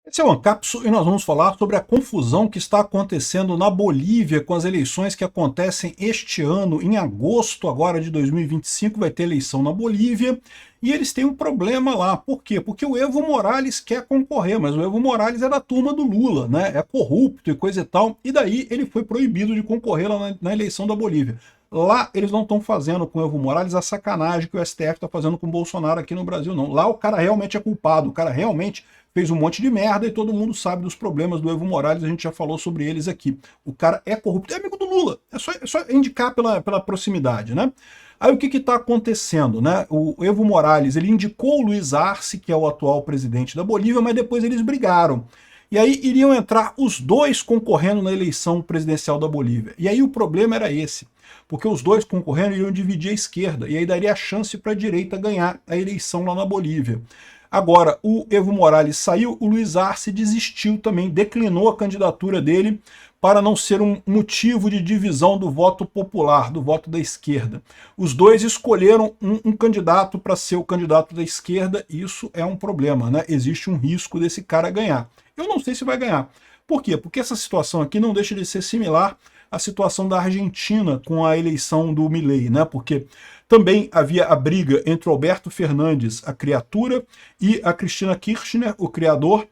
Esse é o Ancapsu e nós vamos falar sobre a confusão que está acontecendo na Bolívia com as eleições que acontecem este ano, em agosto agora de 2025, vai ter eleição na Bolívia, e eles têm um problema lá. Por quê? Porque o Evo Morales quer concorrer, mas o Evo Morales é da turma do Lula, né? É corrupto e coisa e tal, e daí ele foi proibido de concorrer lá na eleição da Bolívia. Lá eles não estão fazendo com o Evo Morales a sacanagem que o STF está fazendo com o Bolsonaro aqui no Brasil, não. Lá o cara realmente é culpado, o cara realmente fez um monte de merda e todo mundo sabe dos problemas do Evo Morales, a gente já falou sobre eles aqui. O cara é corrupto, é amigo do Lula, é só indicar pela proximidade, né? Aí o que está acontecendo, né? O Evo Morales, ele indicou o Luiz Arce, que é o atual presidente da Bolívia, mas depois eles brigaram. E aí iriam entrar os dois concorrendo na eleição presidencial da Bolívia. E aí o problema era esse, porque os dois concorrendo iriam dividir a esquerda, e aí daria a chance para a direita ganhar a eleição lá na Bolívia. Agora, o Evo Morales saiu, o Luiz Arce desistiu também, declinou a candidatura dele para não ser um motivo de divisão do voto popular, do voto da esquerda. Os dois escolheram um candidato para ser o candidato da esquerda, e isso é um problema, né? Existe um risco desse cara ganhar. Eu não sei se vai ganhar. Por quê? Porque essa situação aqui não deixa de ser similar à situação da Argentina com a eleição do Milei, né? Porque também havia a briga entre o Alberto Fernandes, a criatura, e a Cristina Kirchner, o criador,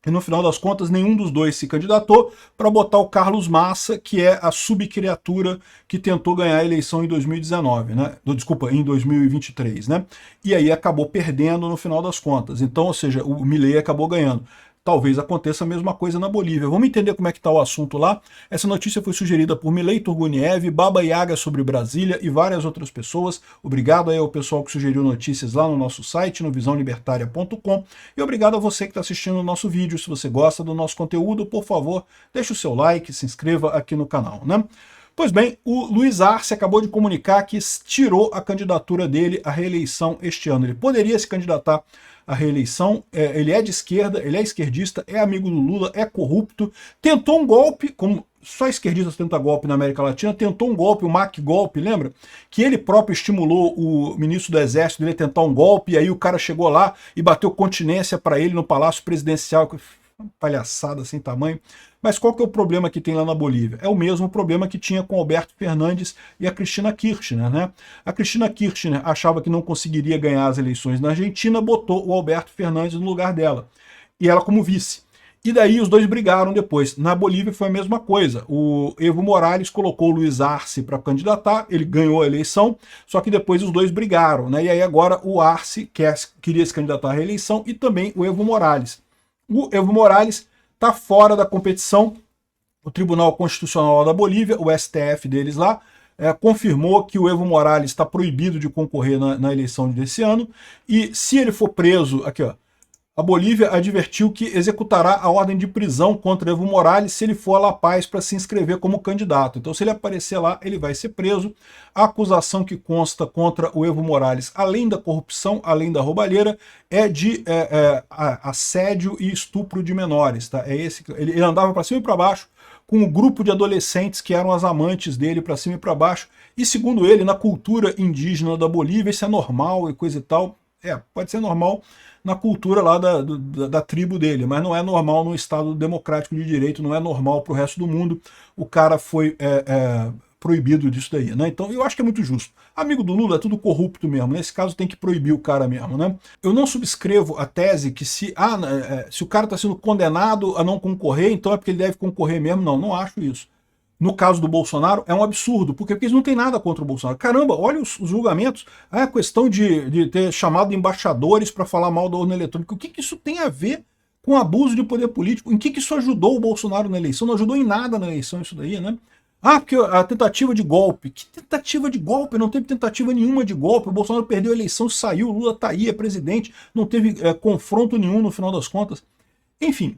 e no final das contas nenhum dos dois se candidatou para botar o Carlos Massa, que é a subcriatura que tentou ganhar a eleição em 2019, né? Desculpa, em 2023, né? E aí acabou perdendo no final das contas. Então, ou seja, o Milei acabou ganhando. Talvez aconteça a mesma coisa na Bolívia. Vamos entender como é que está o assunto lá. Essa notícia foi sugerida por Milei Turguniev, Baba Yaga sobre Brasília e várias outras pessoas. Obrigado aí ao pessoal que sugeriu notícias lá no nosso site, no visãolibertaria.com. E obrigado a você que está assistindo o nosso vídeo. Se você gosta do nosso conteúdo, por favor, deixe o seu like, se inscreva aqui no canal, né? Pois bem, o Luiz Arce acabou de comunicar que tirou a candidatura dele à reeleição este ano. Ele poderia se candidatar à reeleição, ele é de esquerda, ele é esquerdista, é amigo do Lula, é corrupto, tentou um golpe, como só esquerdistas tentam golpe na América Latina, tentou um golpe, o Mac golpe, lembra? Que ele próprio estimulou o ministro do Exército dele a tentar um golpe, e aí o cara chegou lá e bateu continência para ele no Palácio Presidencial, uma palhaçada sem tamanho. Mas qual que é o problema que tem lá na Bolívia? É o mesmo problema que tinha com Alberto Fernandes e a Cristina Kirchner, né? A Cristina Kirchner achava que não conseguiria ganhar as eleições na Argentina, botou o Alberto Fernandes no lugar dela. E ela como vice. E daí os dois brigaram depois. Na Bolívia foi a mesma coisa. O Evo Morales colocou o Luiz Arce para candidatar, ele ganhou a eleição, só que depois os dois brigaram, né? E aí agora o Arce queria se candidatar à reeleição e também o Evo Morales. O Evo Morales está fora da competição. O Tribunal Constitucional da Bolívia, o STF deles lá, confirmou que o Evo Morales está proibido de concorrer na eleição desse ano, e se ele for preso, aqui ó, a Bolívia advertiu que executará a ordem de prisão contra Evo Morales se ele for a La Paz para se inscrever como candidato. Então, se ele aparecer lá, ele vai ser preso. A acusação que consta contra o Evo Morales, além da corrupção, além da roubalheira, é de assédio e estupro de menores. Tá? Ele andava para cima e para baixo com um grupo de adolescentes que eram as amantes dele para cima e para baixo. E, segundo ele, na cultura indígena da Bolívia, isso é normal e coisa e tal. Pode ser normal na cultura lá da tribo dele, mas não é normal no Estado democrático de direito, não é normal para o resto do mundo. O cara foi proibido disso daí, né? Então eu acho que é muito justo. Amigo do Lula é tudo corrupto mesmo, nesse caso tem que proibir o cara mesmo, né? Eu não subscrevo a tese que se o cara está sendo condenado a não concorrer, então é porque ele deve concorrer mesmo. Não acho isso. No caso do Bolsonaro, é um absurdo. Por quê? Porque eles não têm nada contra o Bolsonaro. Caramba, olha os julgamentos. A questão de ter chamado embaixadores para falar mal da urna eletrônica. O que isso tem a ver com abuso de poder político? Em que isso ajudou o Bolsonaro na eleição? Não ajudou em nada na eleição isso daí, né? Porque a tentativa de golpe. Que tentativa de golpe? Não teve tentativa nenhuma de golpe. O Bolsonaro perdeu a eleição, saiu, o Lula tá aí, é presidente. Não teve confronto nenhum no final das contas. Enfim,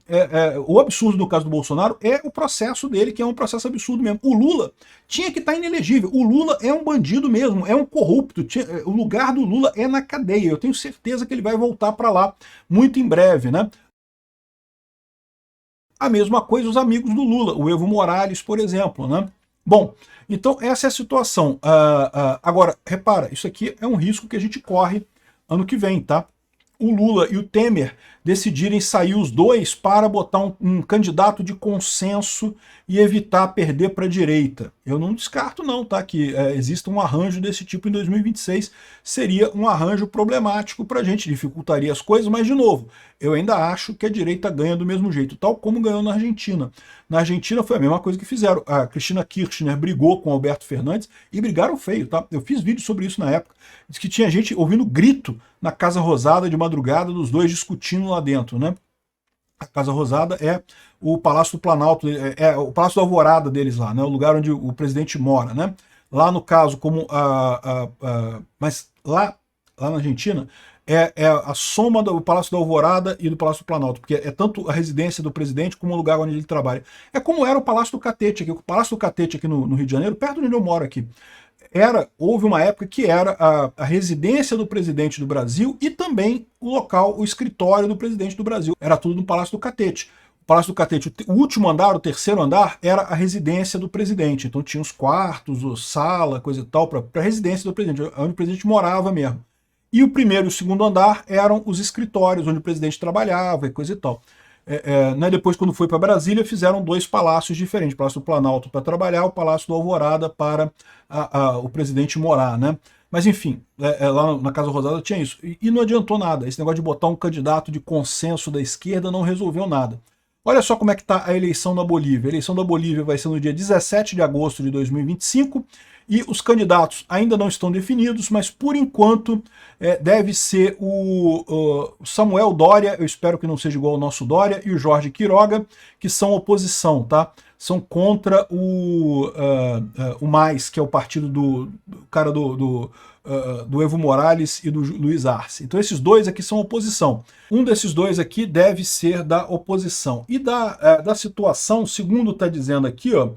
o absurdo no caso do Bolsonaro é o processo dele, que é um processo absurdo mesmo. O Lula tinha que estar inelegível. O Lula é um bandido mesmo, é um corrupto. O lugar do Lula é na cadeia. Eu tenho certeza que ele vai voltar para lá muito em breve, né? A mesma coisa os amigos do Lula, o Evo Morales, por exemplo, né? Bom, então essa é a situação. Agora, repara, isso aqui é um risco que a gente corre ano que vem, tá? O Lula e o Temer decidirem sair os dois para botar um candidato de consenso e evitar perder para a direita. Eu não descarto não, tá? Que exista um arranjo desse tipo em 2026, seria um arranjo problemático para a gente, dificultaria as coisas, mas de novo, eu ainda acho que a direita ganha do mesmo jeito, tal como ganhou na Argentina. Na Argentina foi a mesma coisa que fizeram. A Cristina Kirchner brigou com o Alberto Fernandes e brigaram feio, tá? Eu fiz vídeo sobre isso na época. Diz que tinha gente ouvindo grito na Casa Rosada de madrugada dos dois discutindo lá dentro, né? A Casa Rosada é o Palácio do Planalto, é o Palácio da Alvorada deles lá, né? O lugar onde o presidente mora, né? Lá no caso, mas lá na Argentina, é a soma do Palácio da Alvorada e do Palácio do Planalto, porque é tanto a residência do presidente como o lugar onde ele trabalha. É como era o Palácio do Catete aqui. O Palácio do Catete aqui no Rio de Janeiro, perto de onde eu moro aqui. Houve uma época que era a residência do presidente do Brasil e também o local, o escritório do presidente do Brasil. Era tudo no Palácio do Catete. O Palácio do Catete, o último andar, o terceiro andar, era a residência do presidente. Então tinha os quartos, sala, coisa e tal, para a residência do presidente, onde o presidente morava mesmo. E o primeiro e o segundo andar eram os escritórios, onde o presidente trabalhava e coisa e tal. Né, depois, quando foi para Brasília, fizeram dois palácios diferentes. O Palácio do Planalto para trabalhar, o Palácio do Alvorada para o presidente morar. Né? Mas, enfim, lá na Casa Rosada tinha isso. E não adiantou nada. Esse negócio de botar um candidato de consenso da esquerda não resolveu nada. Olha só como é que está a eleição na Bolívia. A eleição da Bolívia vai ser no dia 17 de agosto de 2025 e os candidatos ainda não estão definidos, mas por enquanto deve ser o Samuel Dória, eu espero que não seja igual ao nosso Dória, e o Jorge Quiroga, que são oposição, tá? São contra o MAIS, que é o partido do cara do Evo Morales e do Luiz Arce. Então esses dois aqui são oposição. Um desses dois aqui deve ser da oposição. E da situação, segundo está dizendo aqui, ó,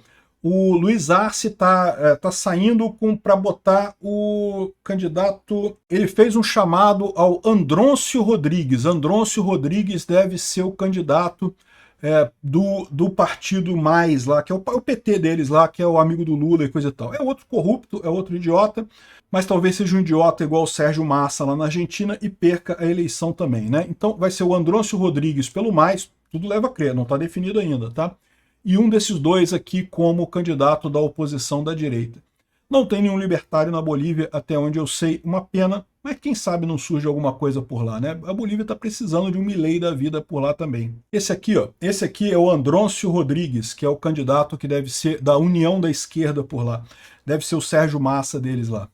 o Luiz Arce tá saindo para botar o candidato. Ele fez um chamado ao Andrôncio Rodrigues. Andrôncio Rodrigues deve ser o candidato do partido Mais lá, que é o PT deles lá, que é o amigo do Lula e coisa e tal. É outro corrupto, é outro idiota, mas talvez seja um idiota igual o Sérgio Massa lá na Argentina e perca a eleição também, né? Então vai ser o Andrôncio Rodrigues pelo Mais, tudo leva a crer, não está definido ainda, tá? E um desses dois aqui como candidato da oposição da direita. Não tem nenhum libertário na Bolívia, até onde eu sei, uma pena, mas quem sabe não surge alguma coisa por lá, né? A Bolívia está precisando de um Milei da vida por lá também. Esse aqui é o Andrôncio Rodrigues, que é o candidato que deve ser da União da Esquerda por lá. Deve ser o Sérgio Massa deles lá.